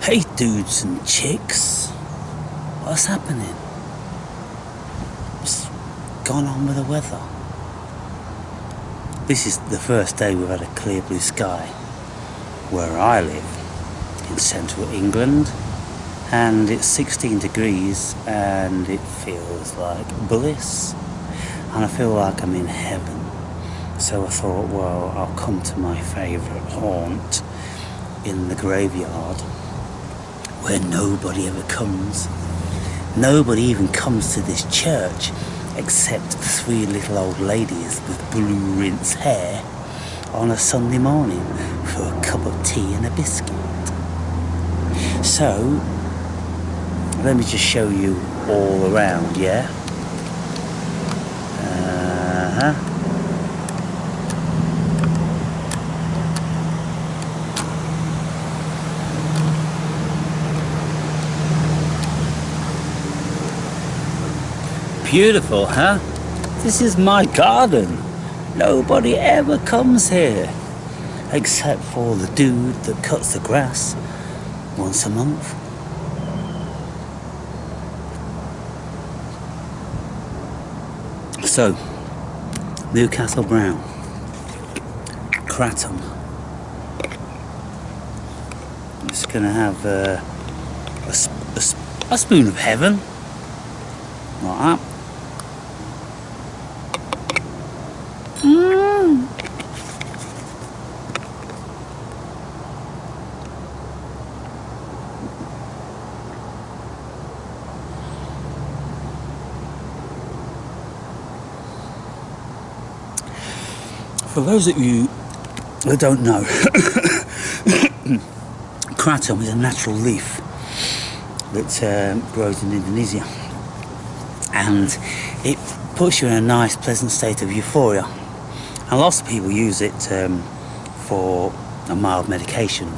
Hey dudes and chicks, what's happening? What's gone on with the weather? This is the first day we've had a clear blue sky where I live in central England, and it's 16 degrees and it feels like bliss, and I feel like I'm in heaven. So I thought, well, I'll come to my favourite haunt in the graveyard, where nobody ever comes. Nobody even comes to this church except 3 little old ladies with blue rinse hair on a Sunday morning for a cup of tea and a biscuit. So let me just show you all around, yeah? Beautiful, huh? This is my garden. Nobody ever comes here, except for the dude that cuts the grass once a month. So, Newcastle Brown, Atum. I'm just gonna have a spoon of heaven, like that. For those of you who don't know, kratom is a natural leaf that grows in Indonesia, and it puts you in a nice, pleasant state of euphoria. And lots of people use it for a mild medication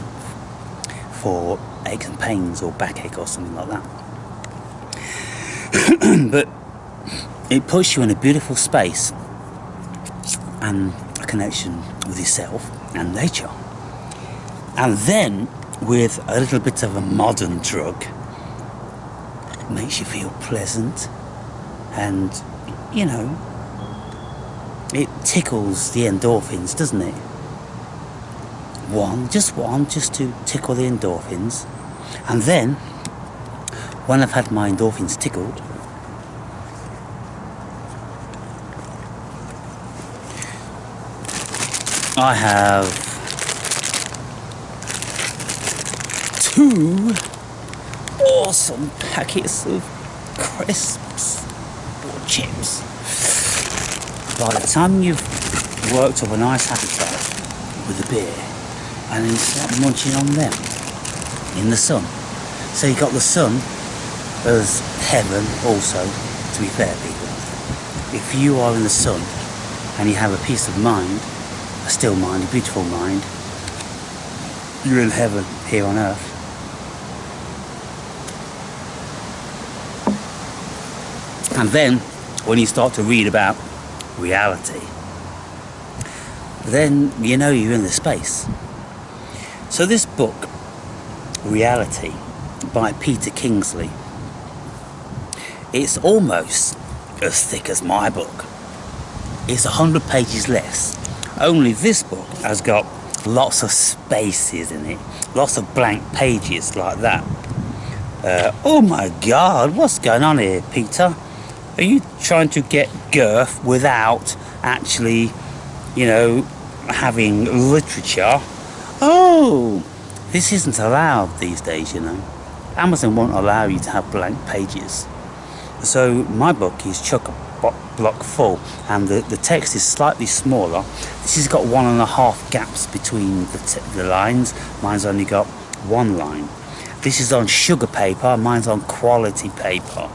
for aches and pains or backache or something like that. But it puts you in a beautiful space and a connection with yourself and nature. And then, with a little bit of a modern drug, it makes you feel pleasant, and, you know, it tickles the endorphins, doesn't it? Just to tickle the endorphins. And then, when I've had my endorphins tickled, I have 2 awesome packets of crisps or chips. By the time you've worked up a nice appetite with a beer, and then you start munching on them in the sun. So you got the sun as heaven also, to be fair, people. If you are in the sun and you have a peace of mind, a still mind, a beautiful mind, you're in heaven here on earth. And then when you start to read about reality, then you know you're in the space. So this book, Reality, by Peter Kingsley, it's almost as thick as my book. It's 100 pages less. Only this book has got lots of spaces in it, lots of blank pages like that. Oh my God, what's going on here, Peter? Are you trying to get girth without actually, you know, having literature? Oh, this isn't allowed these days, you know. Amazon won't allow you to have blank pages. So my book is chock-a-block full, and the text is slightly smaller. This has got 1.5 gaps between the lines. Mine's only got 1 line. This is on sugar paper, mine's on quality paper.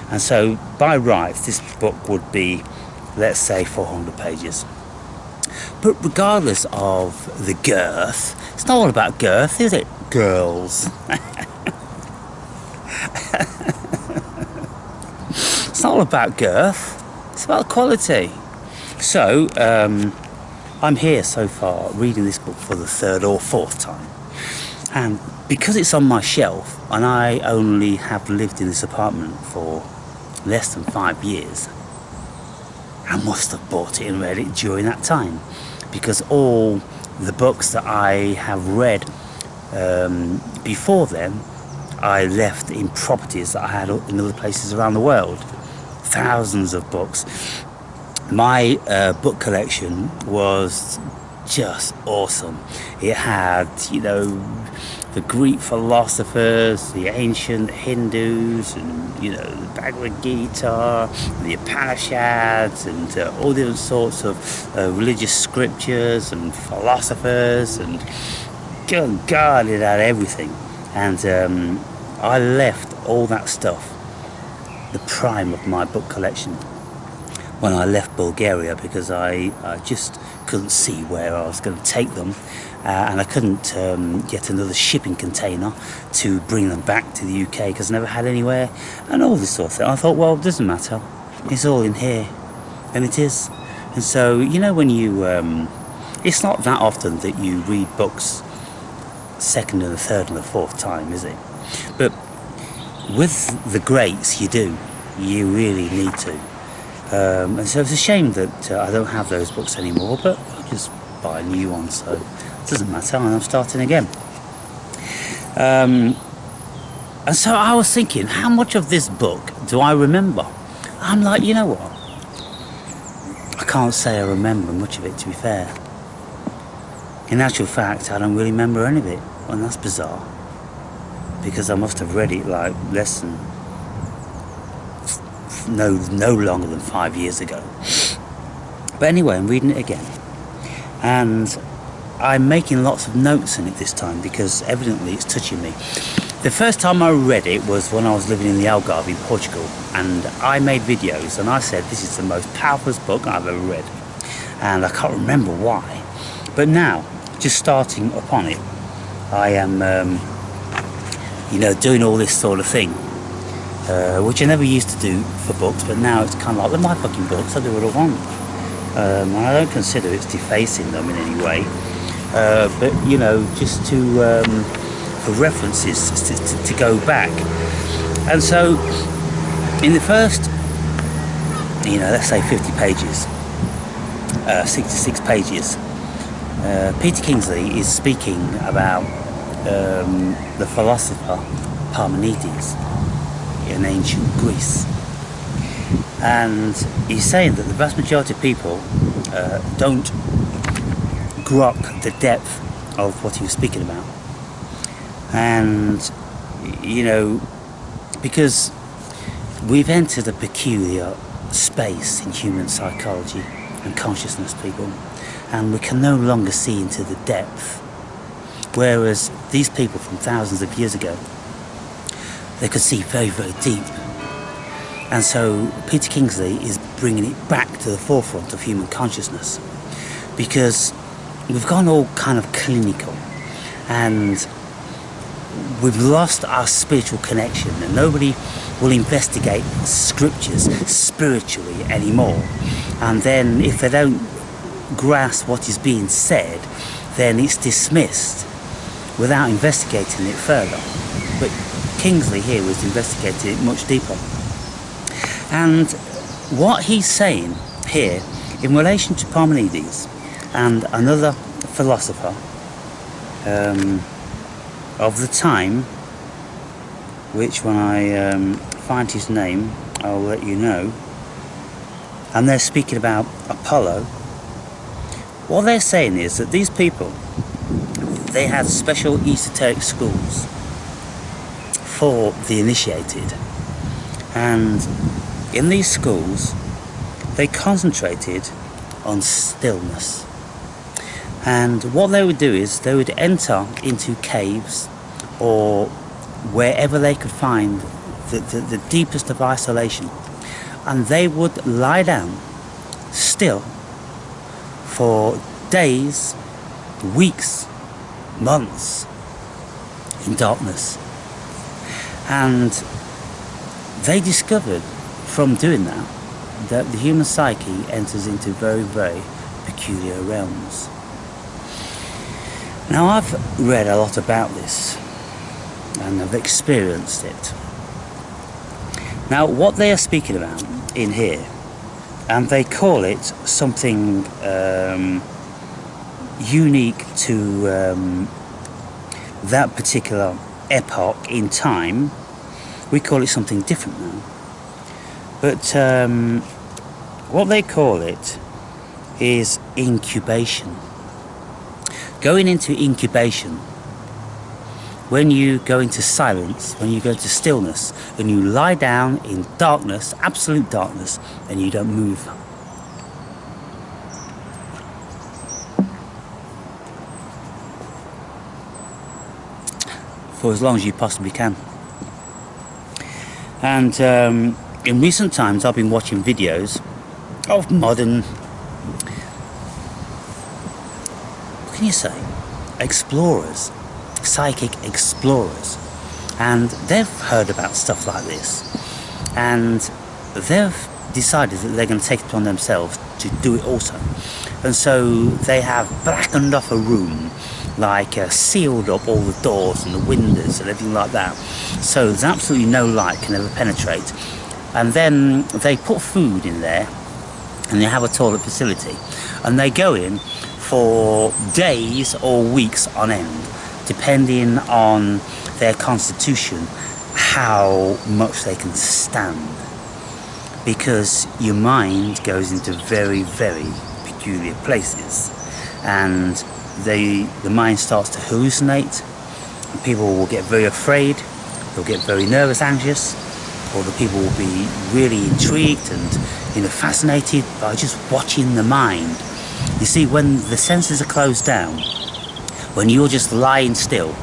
And so by rights, this book would be, let's say, 400 pages. But regardless of the girth, it's not all about girth, is it, girls? It's not all about girth, it's about quality. So, I'm here so far reading this book for the 3rd or 4th time. And because it's on my shelf, and I only have lived in this apartment for less than 5 years, I must have bought it and read it during that time, because all the books that I have read before then, I left in properties that I had in other places around the world. Thousands of books. My book collection was just awesome. It had, you know, the Greek philosophers, the ancient Hindus, and, you know, the Bhagavad Gita, the Upanishads, and all different sorts of religious scriptures and philosophers, and God, it had everything. And I left all that stuff, the prime of my book collection, when I left Bulgaria, because I just couldn't see where I was going to take them, and I couldn't get another shipping container to bring them back to the UK because I never had anywhere, and all this sort of thing. I thought, well, it doesn't matter, it's all in here, and it is. And so, you know, when you it's not that often that you read books second and the third and the fourth time, is it? But with the greats, you really need to. And so it's a shame that I don't have those books anymore, but I'll just buy a new one, so it doesn't matter, and I'm starting again. And so I was thinking, how much of this book do I remember? I'm like, you know what? I can't say I remember much of it, to be fair. In actual fact, I don't really remember any of it, and that's bizarre, because I must have read it like less than no longer than 5 years ago. But anyway, I'm reading it again, and I'm making lots of notes in it this time, because evidently it's touching me. The first time I read it was when I was living in the Algarve in Portugal, and I made videos and I said this is the most powerful book I've ever read, and I can't remember why. But now, just starting upon it, I am you know, doing all this sort of thing, which I never used to do for books, but now it's kind of like, they're my fucking books, I do what I want. And I don't consider it's defacing them in any way, but, you know, just to for references, to go back. And so in the first, you know, let's say 50 pages, 66 pages, Peter Kingsley is speaking about the philosopher Parmenides in ancient Greece, and he's saying that the vast majority of people don't grok the depth of what he was speaking about. And, you know, because we've entered a peculiar space in human psychology and consciousness, people, and we can no longer see into the depth, whereas these people from thousands of years ago, they could see very, very deep. And so Peter Kingsley is bringing it back to the forefront of human consciousness, because we've gone all kind of clinical, and we've lost our spiritual connection, and nobody will investigate scriptures spiritually anymore. And then if they don't grasp what is being said, then it's dismissed without investigating it further. But Kingsley here was investigating it much deeper. And what he's saying here in relation to Parmenides and another philosopher of the time, which when I find his name I'll let you know, and they're speaking about Apollo. What they're saying is that these people, they had special esoteric schools for the initiated, and in these schools they concentrated on stillness. And what they would do is they would enter into caves or wherever they could find the deepest of isolation, and they would lie down still for days, weeks, months in darkness. And they discovered from doing that the human psyche enters into very, very peculiar realms. Now, I've read a lot about this and I've experienced it. Now, what they are speaking about in here, and they call it something unique to that particular epoch in time. We call it something different now. But what they call it is incubation. Going into incubation, when you go into silence, when you go into stillness, and you lie down in darkness, absolute darkness, and you don't move. For as long as you possibly can. And in recent times I've been watching videos of modern, what can you say, explorers, psychic explorers, and they've heard about stuff like this, and they've decided that they're going to take it upon themselves to do it also. And so they have blackened off a room, like sealed up all the doors and the windows and everything like that, so there's absolutely no light can ever penetrate. And then they put food in there, and they have a toilet facility, and they go in for days or weeks on end, depending on their constitution, how much they can stand, because your mind goes into very, very peculiar places, and the mind starts to hallucinate, and people will get very afraid, they'll get very nervous, anxious, or the people will be really intrigued and fascinated by just watching the mind. You see, when the senses are closed down, when you're just lying still,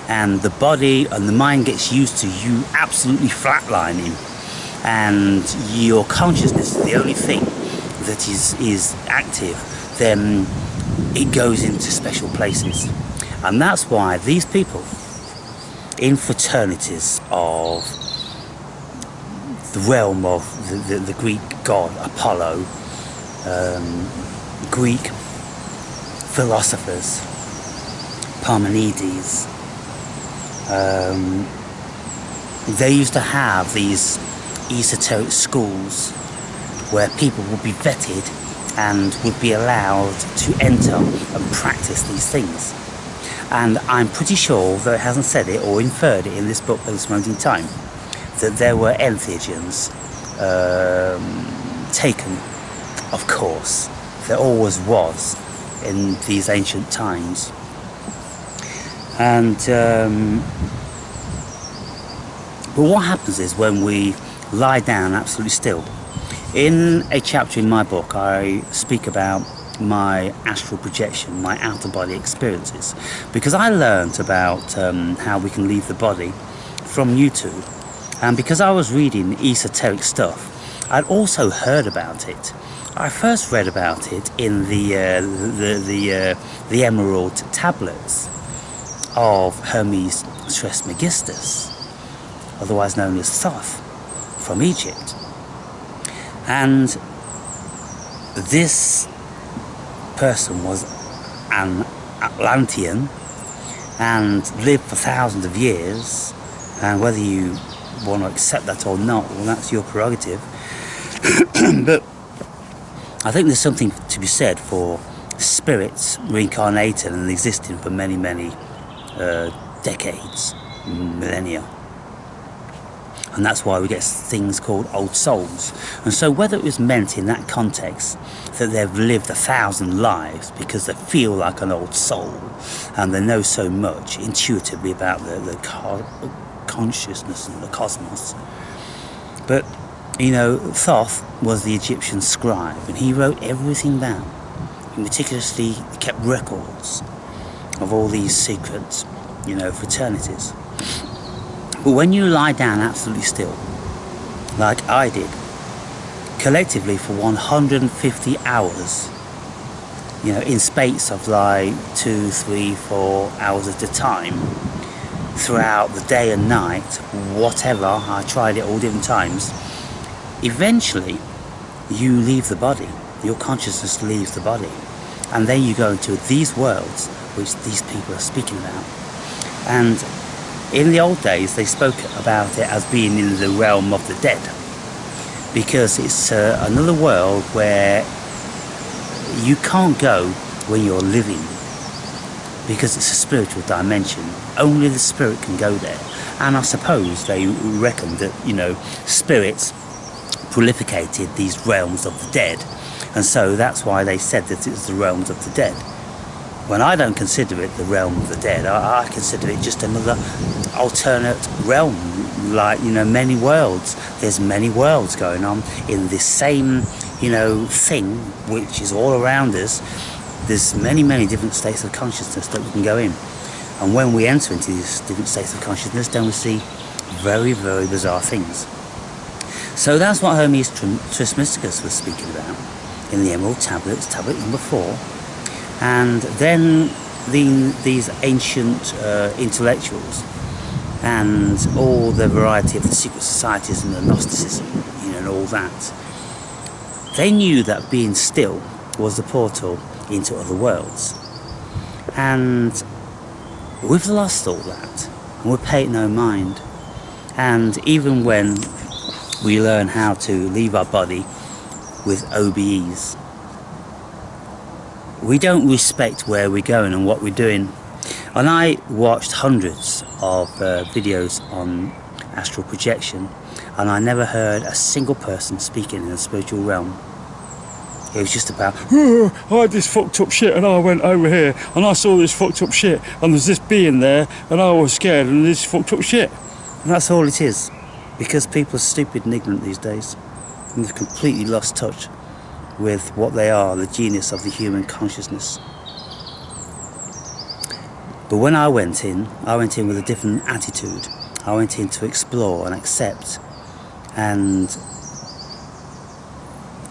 and the body and the mind gets used to you absolutely flatlining, and your consciousness is the only thing that is active, then it goes into special places. And that's why these people in fraternities of the realm of the Greek god Apollo, Greek philosophers, Parmenides, they used to have these esoteric schools where people would be vetted and would be allowed to enter and practice these things. And I'm pretty sure, though it hasn't said it or inferred it in this book at this moment in time, that there were entheogens taken, of course. There always was in these ancient times. And but what happens is, when we lie down absolutely still, in a chapter in my book I speak about my astral projection, my out-of-body experiences, because I learnt about how we can leave the body from YouTube, and because I was reading esoteric stuff, I'd also heard about it. I first read about it in the Emerald Tablets of Hermes Trismegistus, otherwise known as Thoth, from Egypt. And this person was an Atlantean and lived for thousands of years, and whether you want to accept that or not, well, that's your prerogative. But I think there's something to be said for spirits reincarnated and existing for many, many decades, millennia. And that's why we get things called old souls. And so whether it was meant in that context that they've lived 1,000 lives because they feel like an old soul and they know so much intuitively about the consciousness and the cosmos. But, Thoth was the Egyptian scribe, and he wrote everything down. He meticulously kept records of all these secrets, fraternities. But when you lie down absolutely still, like I did, collectively for 150 hours, in space of like 2, 3, 4 hours at a time, throughout the day and night, whatever, I tried it all different times, eventually you leave the body, your consciousness leaves the body, and then you go into these worlds which these people are speaking about. And in the old days, they spoke about it as being in the realm of the dead, because it's another world where you can't go when you're living, because it's a spiritual dimension. Only the spirit can go there. And I suppose they reckon that, you know, spirits prolificated these realms of the dead, and so that's why they said that it's the realms of the dead. When I don't consider it the realm of the dead, I consider it just another alternate realm, like, you know, many worlds. There's many worlds going on in this same, you know, thing, which is all around us. There's many, many different states of consciousness that we can go in. And when we enter into these different states of consciousness, then we see very, very bizarre things. So that's what Hermes Trismegistus was speaking about in the Emerald Tablets, tablet number 4. And then these ancient intellectuals and all the variety of the secret societies and the Gnosticism, you know, and all that, they knew that being still was the portal into other worlds. And we've lost all that, and we pay it no mind. And even when we learn how to leave our body with OBEs, we don't respect where we're going and what we're doing. And I watched hundreds of videos on astral projection, and I never heard a single person speaking in the spiritual realm. It was just about, oh, I had this fucked up shit and I went over here and I saw this fucked up shit and there's this being there and I was scared and this fucked up shit. And that's all it is, because people are stupid and ignorant these days, and they've completely lost touch with what they are, the genius of the human consciousness. But when I went in with a different attitude. I went in to explore and accept, and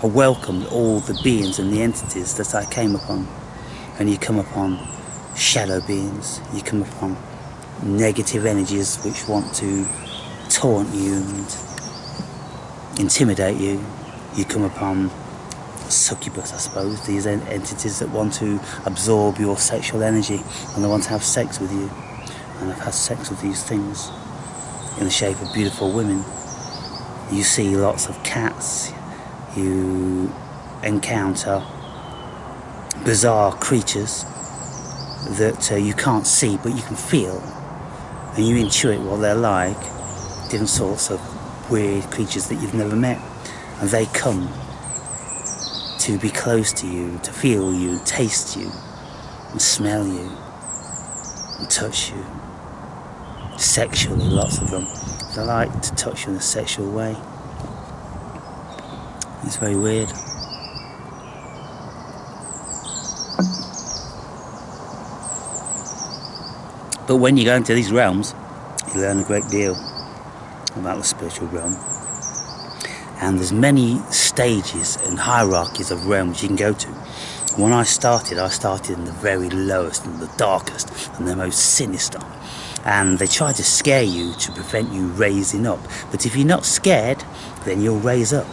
I welcomed all the beings and the entities that I came upon. And you come upon shadow beings, you come upon negative energies which want to taunt you and intimidate you. You come upon succubus, I suppose, these entities that want to absorb your sexual energy and they want to have sex with you. And I've had sex with these things in the shape of beautiful women. You see lots of cats, you encounter bizarre creatures that you can't see but you can feel, and you intuit what they're like, different sorts of weird creatures that you've never met, and they come to be close to you, to feel you, and taste you, and smell you, and touch you. Sexually, lots of them. They like to touch you in a sexual way. It's very weird. But when you go into these realms, you learn a great deal about the spiritual realm. And there's many stages and hierarchies of realms you can go to. When I started in the very lowest and the darkest and the most sinister. And they try to scare you to prevent you raising up. But if you're not scared, then you'll raise up.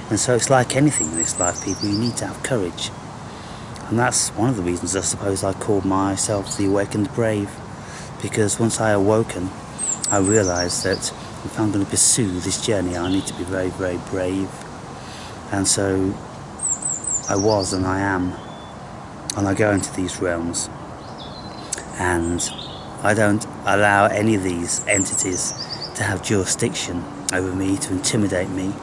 And so it's like anything in this life, people, you need to have courage. And that's one of the reasons I suppose I called myself the Awakened Brave. Because once I awoken, I realised that if I'm going to pursue this journey, I need to be very, very brave. And so I was and I am. And I go into these realms. And I don't allow any of these entities to have jurisdiction over me, to intimidate me.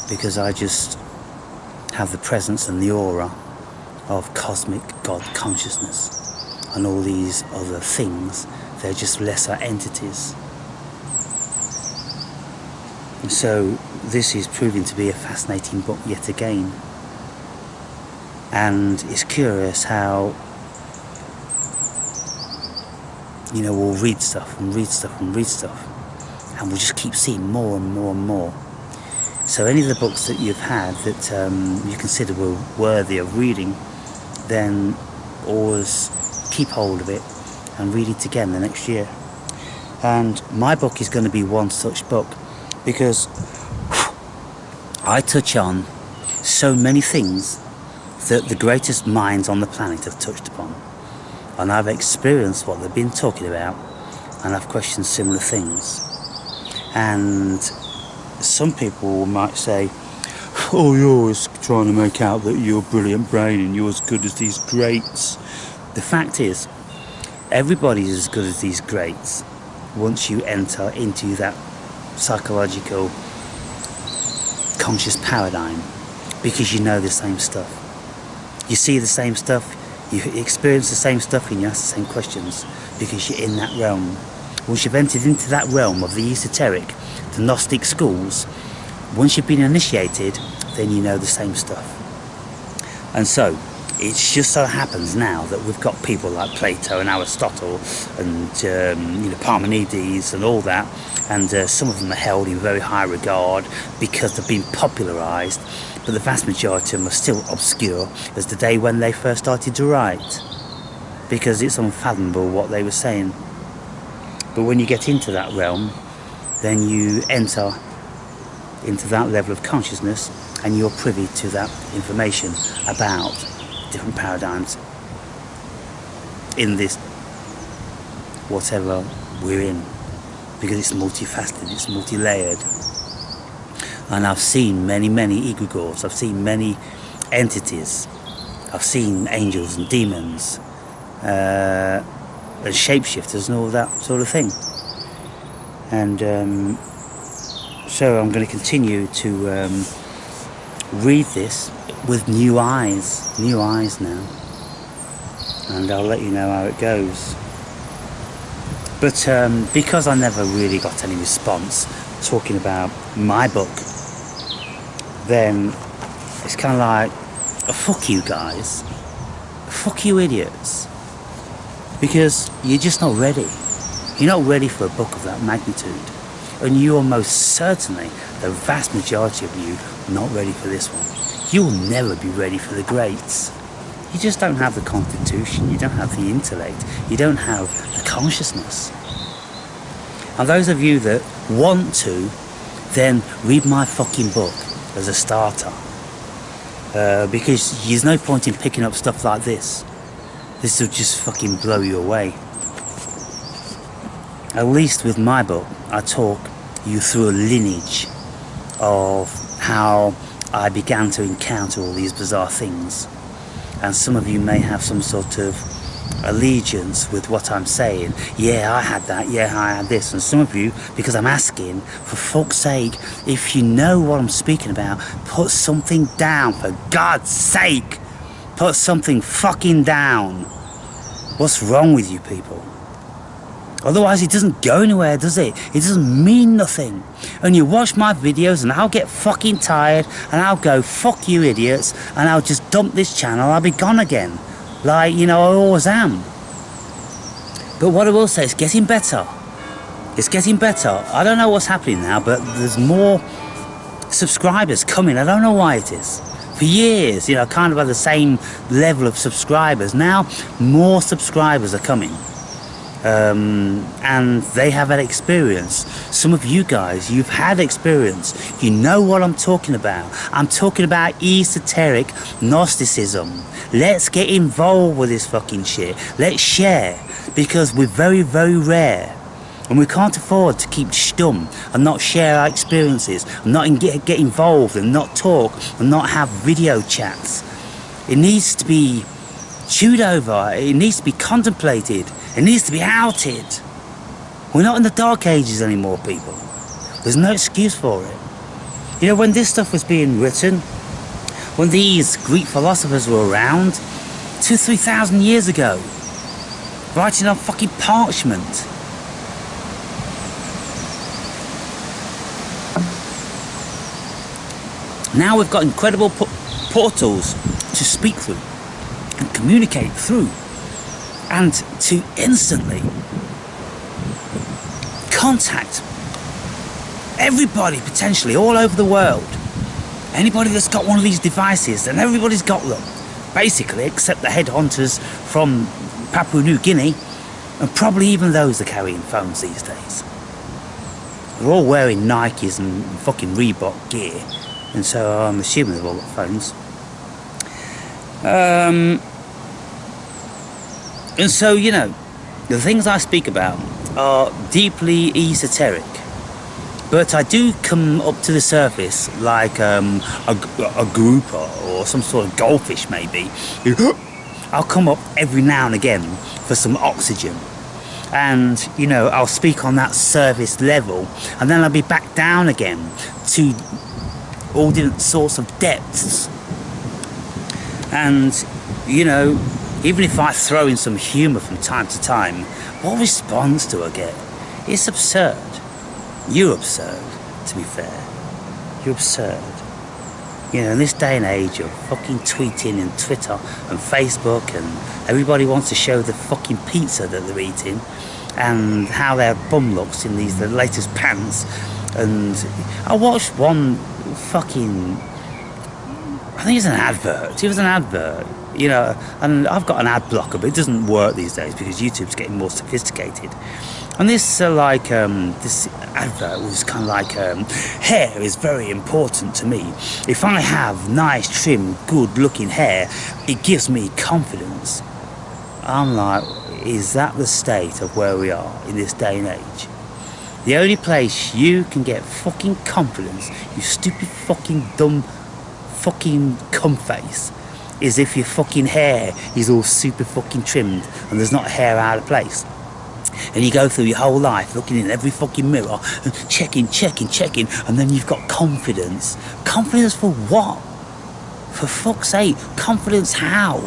Because I just have the presence and the aura of cosmic God consciousness. And all these other things, they're just lesser entities. And so this is proving to be a fascinating book yet again. And it's curious how, you know, we'll read stuff and read stuff and read stuff, and we'll just keep seeing more and more and more. So any of the books that you've had that you consider were worthy of reading, then always keep hold of it and read it again the next year. And my book is going to be one such book, because I touch on so many things that the greatest minds on the planet have touched upon. And I've experienced what they've been talking about, and I've questioned similar things. And some people might say, oh, you're always trying to make out that you're a brilliant brain and you're as good as these greats. The fact is, everybody's as good as these greats once you enter into that psychological conscious paradigm, because you know the same stuff. You see the same stuff, you experience the same stuff, and you ask the same questions because you're in that realm. Once you've entered into that realm of the esoteric, the Gnostic schools, once you've been initiated, then you know the same stuff. And so, it just so happens now that we've got people like Plato and Aristotle and Parmenides and all that, and some of them are held in very high regard because they've been popularised, but the vast majority of them are still obscure as the day when they first started to write, because it's unfathomable what they were saying. But when you get into that realm, then you enter into that level of consciousness and you're privy to that information about different paradigms in this whatever we're in, because it's multifaceted, it's multi-layered. And I've seen many egregores, I've seen many entities, I've seen angels and demons and shapeshifters and all that sort of thing. And so I'm going to continue to read this with new eyes now, and I'll let you know how it goes. But because I never really got any response talking about my book, then it's kind of like, fuck you guys, fuck you idiots, because you're just not ready. You're not ready for a book of that magnitude, and you are most certainly, the vast majority of you, not ready for this one. You'll never be ready for the greats. You just don't have the constitution, you don't have the intellect, you don't have the consciousness. And those of you that want to, then read my fucking book as a starter. Because there's no point in picking up stuff like this. This will just fucking blow you away. At least with my book, I talk you through a lineage of how I began to encounter all these bizarre things. And some of you may have some sort of allegiance with what I'm saying. Yeah, I had that, yeah, I had this. And some of you, because I'm asking, for fuck's sake, if you know what I'm speaking about, put something down, for God's sake. Put something fucking down. What's wrong with you people? Otherwise it doesn't go anywhere, does it? It doesn't mean nothing. And you watch my videos and I'll get fucking tired and I'll go, fuck you idiots, and I'll just dump this channel, I'll be gone again. Like, you know, I always am. But what I will say, it's getting better. It's getting better. I don't know what's happening now, but there's more subscribers coming. I don't know why it is. For years, you know, kind of at the same level of subscribers. Now, more subscribers are coming. And they have had experience. Some of you guys, you've had experience. You know what I'm talking about. I'm talking about esoteric Gnosticism. Let's get involved with this fucking shit. Let's share, because we're very, very rare. And we can't afford to keep stum and not share our experiences, and not get involved and not talk and not have video chats. It needs to be chewed over. It needs to be contemplated. It needs to be outed. We're not in the dark ages anymore, people. There's no excuse for it. You know, when this stuff was being written, when these Greek philosophers were around, 2,000-3,000 years ago, writing on fucking parchment. Now we've got incredible portals to speak through and communicate through, and to instantly contact everybody potentially all over the world. Anybody that's got one of these devices, and everybody's got them, basically, except the headhunters from Papua New Guinea, and probably even those are carrying phones these days. They're all wearing Nikes and fucking Reebok gear, and so I'm assuming they've all got phones. And so, you know, the things I speak about are deeply esoteric, but I do come up to the surface like a grouper or some sort of goldfish maybe. I'll come up every now and again for some oxygen, and you know, I'll speak on that surface level, and then I'll be back down again to all different sorts of depths. And you know, even if I throw in some humour from time to time, what response do I get? It's absurd. You're absurd, to be fair. You're absurd. You know, in this day and age of fucking tweeting and Twitter and Facebook, and everybody wants to show the fucking pizza that they're eating and how their bum looks in the latest pants. And I watched one fucking, I think it's an advert. It was an advert, you know, and I've got an ad blocker, but it doesn't work these days because YouTube's getting more sophisticated. And this this advert was kind of like, hair is very important to me. If I have nice, trim, good-looking hair, it gives me confidence. I'm like, is that the state of where we are in this day and age? The only place you can get fucking confidence, you stupid fucking dumb fucking cum face, is if your fucking hair is all super fucking trimmed and there's not a hair out of place. And you go through your whole life looking in every fucking mirror and checking, and then you've got confidence. Confidence for what? For fuck's sake, confidence how?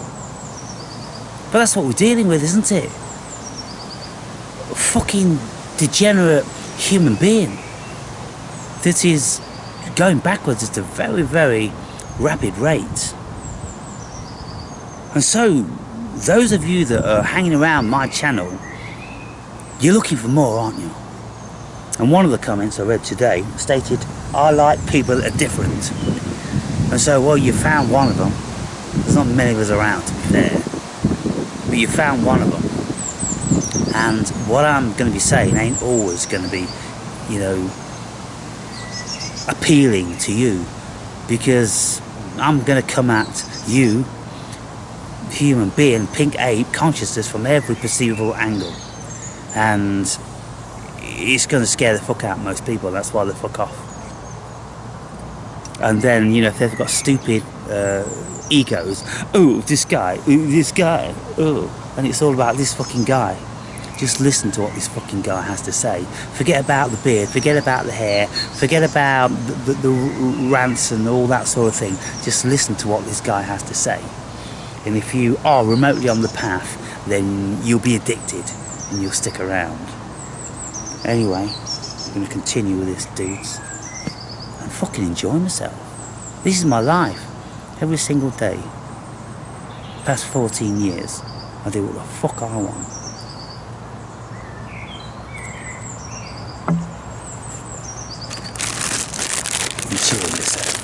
But that's what we're dealing with, isn't it? A fucking degenerate human being that is going backwards at a very, very rapid rate. And so, those of you that are hanging around my channel, you're looking for more, aren't you? And one of the comments I read today stated, I like people that are different. And so, well, you found one of them. There's not many of us around, to be fair. But you found one of them. And what I'm going to be saying ain't always going to be, you know, appealing to you. Because I'm going to come at you, human being, pink ape, consciousness from every perceivable angle. And it's going to scare the fuck out of most people. That's why they fuck off. And then, you know, if they've got stupid egos, oh, this guy, oh, and it's all about this fucking guy. Just listen to what this fucking guy has to say. Forget about the beard, forget about the hair, forget about the rants and all that sort of thing. Just listen to what this guy has to say. And if you are remotely on the path, then you'll be addicted. And you'll stick around. Anyway, I'm going to continue with this, dudes, and fucking enjoy myself. This is my life. Every single day. Past 14 years, I do what the fuck I want. Enjoy myself.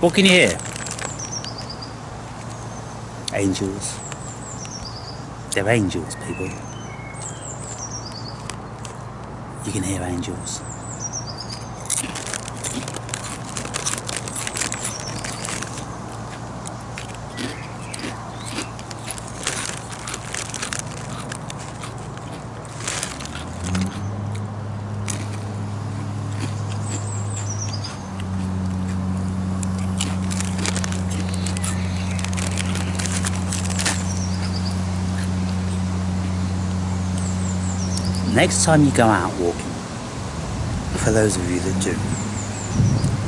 What can you hear? Angels. They're angels, people. You can hear angels. Next time you go out walking, for those of you that do,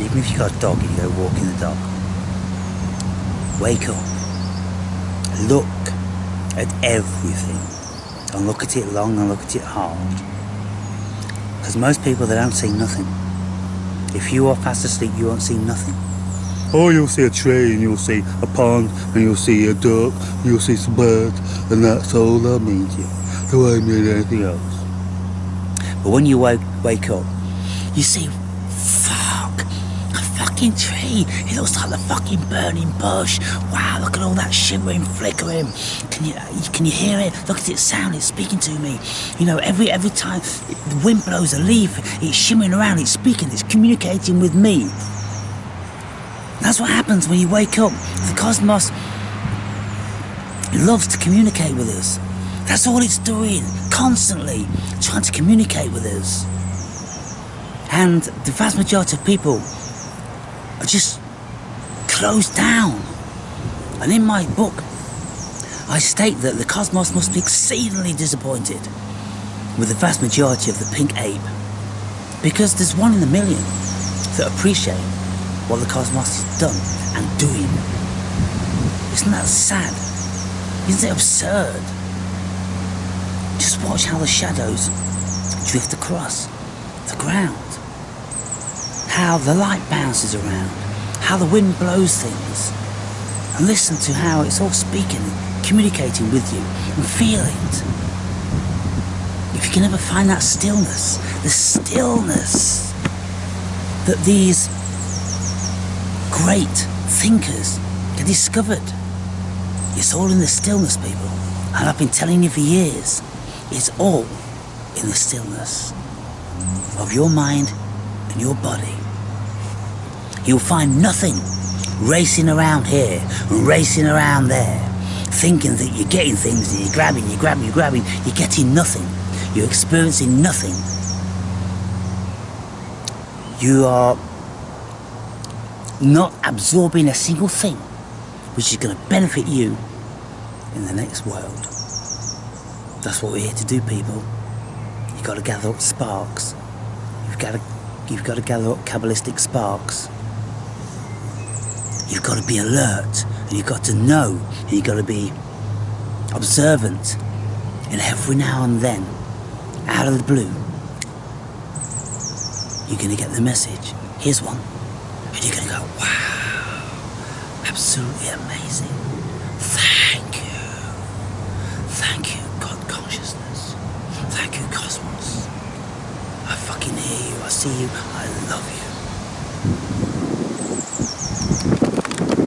even if you've got a dog and you go walking the dog, wake up, look at everything, and look at it long and look at it hard. Because most people, they don't see nothing. If you are fast asleep, you won't see nothing. Oh, you'll see a tree, and you'll see a pond, and you'll see a duck, and you'll see some birds, and that's all that means to you. There won't mean anything else. But when you wake up, you see, fuck, a fucking tree. It looks like the fucking burning bush. Wow, look at all that shimmering, flickering. Can you hear it? Look at its sound. It's speaking to me. You know, every time the wind blows a leaf, it's shimmering around. It's speaking. It's communicating with me. That's what happens when you wake up. The cosmos loves to communicate with us. That's all it's doing, constantly trying to communicate with us. And the vast majority of people are just closed down. And in my book, I state that the cosmos must be exceedingly disappointed with the vast majority of the pink ape, because there's 1 in a million that appreciate what the cosmos has done and doing. Isn't that sad? Isn't it absurd? Just watch how the shadows drift across the ground, how the light bounces around, how the wind blows things, and listen to how it's all speaking, communicating with you, and feel it. If you can ever find that stillness, the stillness that these great thinkers have discovered, it's all in the stillness, people. And I've been telling you for years, it's all in the stillness of your mind and your body. You'll find nothing racing around here and racing around there, thinking that you're getting things and you're grabbing, you're getting nothing. You're experiencing nothing. You are not absorbing a single thing which is going to benefit you in the next world. That's what we're here to do, people. You've got to gather up sparks. You've got to gather up Kabbalistic sparks. You've got to be alert, and you've got to know, and you've got to be observant. And every now and then, out of the blue, you're going to get the message. Here's one. And you're going to go, wow, absolutely amazing. Thank you. Thank you, God consciousness. Thank you, cosmos. I fucking hear you. I see you. I love you.